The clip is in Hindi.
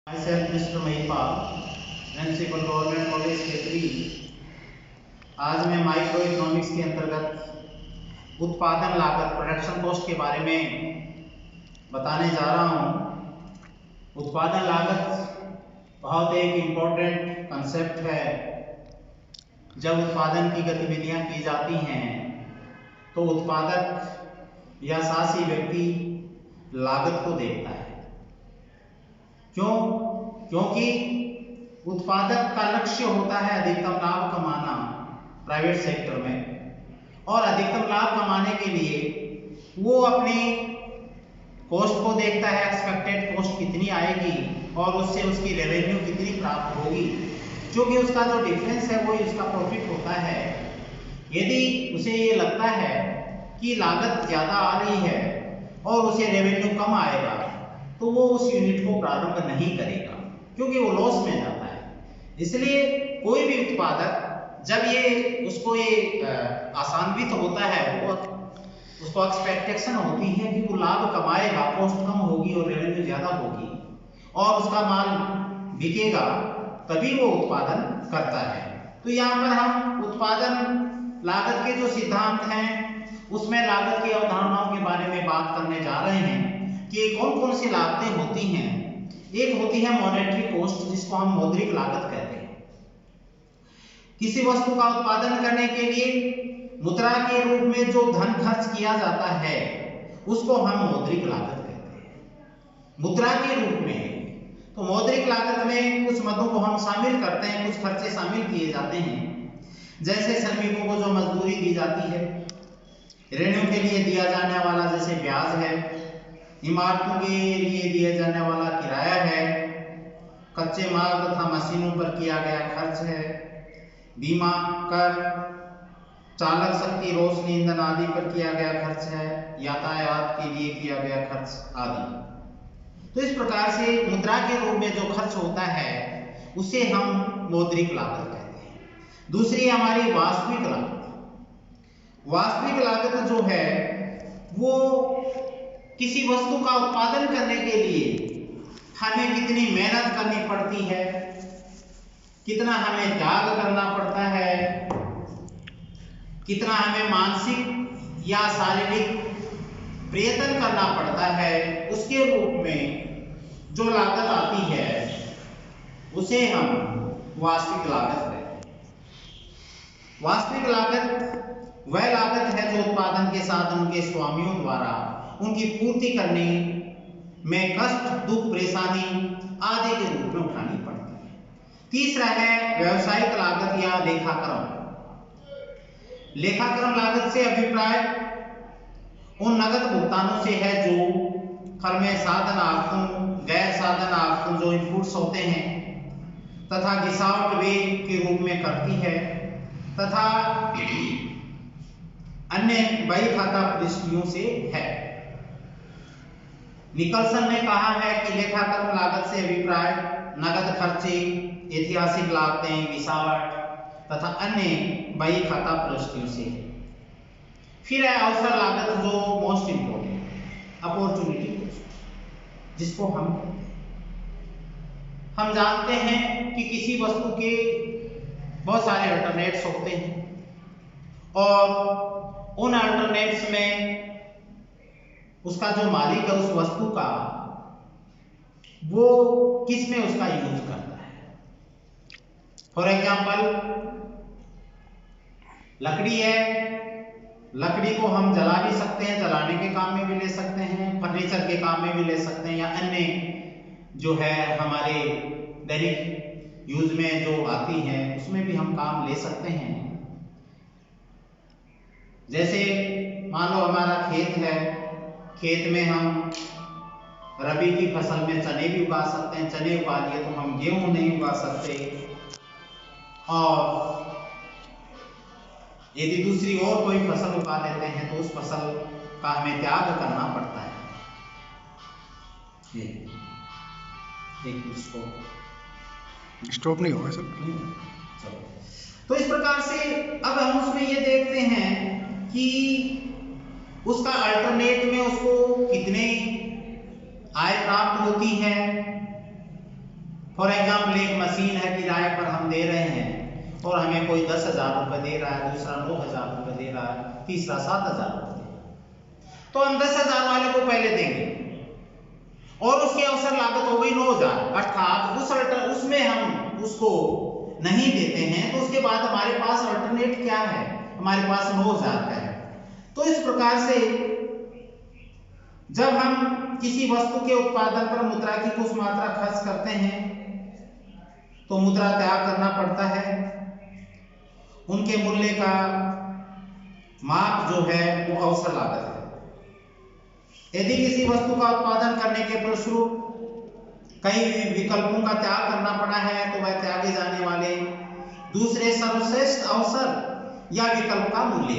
Myself, Mr. Mahipal, principal government college Ketri. आज मैं माइक्रो इकोनॉमिक्स के अंतर्गत उत्पादन लागत प्रोडक्शन कॉस्ट के बारे में बताने जा रहा हूँ। उत्पादन लागत बहुत एक इम्पोर्टेंट कंसेप्ट है। जब उत्पादन की गतिविधियाँ की जाती हैं तो उत्पादक या शासी व्यक्ति लागत को देखता है। क्यों? क्योंकि उत्पादक का लक्ष्य होता है अधिकतम लाभ कमाना प्राइवेट सेक्टर में, और अधिकतम लाभ कमाने के लिए वो अपनी कॉस्ट को देखता है, एक्सपेक्टेड कॉस्ट कितनी आएगी और उससे उसकी रेवेन्यू कितनी प्राप्त होगी, क्योंकि उसका जो डिफरेंस है वो उसका प्रॉफिट होता है। यदि उसे ये लगता है कि लागत ज़्यादा आ रही है और उसे रेवेन्यू कम आएगा तो वो उस यूनिट को प्रारंभ नहीं करेगा, क्योंकि वो लॉस में जाता है। इसलिए कोई भी उत्पादक जब उसको आशान्वित होता है, वो उसको एक्सपेक्टेशन होती है कि वो लाभ कमाएगा, कॉस्ट कम होगी और रेवेन्यू ज़्यादा होगी और उसका माल बिकेगा, तभी वो उत्पादन करता है। तो यहाँ पर हम उत्पादन लागत के जो सिद्धांत हैं उसमें लागत की अवधारणाओं के बारे में बात करने जा रहे हैं कि कौन कौन सी लागतें होती हैं। एक होती है मॉनेटरी कॉस्ट, जिसको हम मौद्रिक लागत कहते हैं। किसी वस्तु का उत्पादन करने के लिए मुद्रा के रूप में जो धन खर्च किया जाता है उसको हम मौद्रिक लागत कहते हैं, मुद्रा के रूप में। तो मौद्रिक लागत में कुछ मदों को हम शामिल करते हैं, कुछ खर्चे शामिल किए जाते हैं। जैसे श्रमिकों को जो मजदूरी दी जाती है, ऋणों के लिए दिया जाने वाला जैसे ब्याज है, इमारतों के लिए दिया जाने वाला किराया है, कच्चे माल तथा मशीनों पर किया गया खर्च है, बीमा, कर, चालक शक्ति, रोशनी, ईंधन आदि पर किया गया खर्च है, यातायात के लिए किया गया खर्च आदि। तो इस प्रकार से मुद्रा के रूप में जो खर्च होता है उसे हम मौद्रिक लागत कहते हैं। दूसरी हमारी वास्तविक लागत। वास्तविक लागत जो है वो किसी वस्तु का उत्पादन करने के लिए हमें कितनी मेहनत करनी पड़ती है, कितना हमें त्याग करना पड़ता है, कितना हमें मानसिक या शारीरिक प्रयत्न करना पड़ता है, उसके रूप में जो लागत आती है उसे हम वास्तविक लागत कहते हैं। वास्तविक लागत वह लागत है जो उत्पादन के साधन के स्वामियों द्वारा उनकी पूर्ति करने में कष्ट, दुख, परेशानी आदि के रूप में उठानी पड़ती है। तीसरा है व्यावसायिक लागत या लेखाक्रम। लेखाक्रम लागत से अभिप्राय उन नगद भुगतानों से है जो फर्में साधन आगतों, गैर साधन आगतों जो इनपुट्स होते हैं तथा गिसावट वे के रूप में करती है, तथा अन्य बही खाता प्रविष्टियों से है। निकलसन ने कहा है कि लेखाक्रम लागत से अभिप्राय नगद खर्चे, ऐतिहासिक लागतें, गिसावट तथा अन्य बही खाता प्रविष्टियों से है। फिर है अवसर लागत जो मोस्ट इंपोर्टेंट, अपॉर्चुनिटी कॉस्ट, जिसको हम कहते हैं। हम जानते हैं कि किसी वस्तु के बहुत सारे अल्टरनेट्स होते हैं और उन अल्टरनेट्स में उसका जो मालिक है उस वस्तु का, वो किस में उसका यूज करता है। फॉर एग्जाम्पल लकड़ी है, लकड़ी को हम जला भी सकते हैं, जलाने के काम में भी ले सकते हैं, फर्नीचर के काम में भी ले सकते हैं, या अन्य जो है हमारे दैनिक यूज में जो आती है उसमें भी हम काम ले सकते हैं। जैसे मान लो हमारा खेत है, खेत में हम रबी की फसल में चने भी उगा सकते हैं, चने उगा लिए तो हम गेहूं नहीं उगा सकते, और यदि दूसरी और कोई फसल उगा लेते हैं तो उस फसल का हमें त्याग करना पड़ता है। एक स्टॉप नहीं होगा सर। तो इस प्रकार से अब हम उसमें ये देखते हैं कि उसका अल्टरनेट में उसको कितने आय प्राप्त होती है, फॉर एग्जाम्पल एक मशीन है किराए पर हम दे रहे हैं और हमें कोई 10,000 रुपये दे रहा है, दूसरा 9,000 रुपये दे रहा है, तीसरा 7,000 रुपये दे रहा है, तो हम 10,000 वाले को पहले देंगे और उसकी अवसर लागत हो गई 9,000, अर्थात उसमें हम उसको नहीं देते हैं तो उसके बाद हमारे पास अल्टरनेट क्या है, हमारे पास 9,000 का है। तो इस प्रकार से जब हम किसी वस्तु के उत्पादन पर मुद्रा की कुछ मात्रा खर्च करते हैं तो मुद्रा त्याग करना पड़ता है। उनके मूल्य का माप जो है वो अवसर लागत है। यदि किसी वस्तु का उत्पादन करने के फलस्वरूप कई विकल्पों का त्याग करना पड़ा है तो वह त्यागे जाने वाले दूसरे सर्वश्रेष्ठ अवसर या विकल्प का मूल्य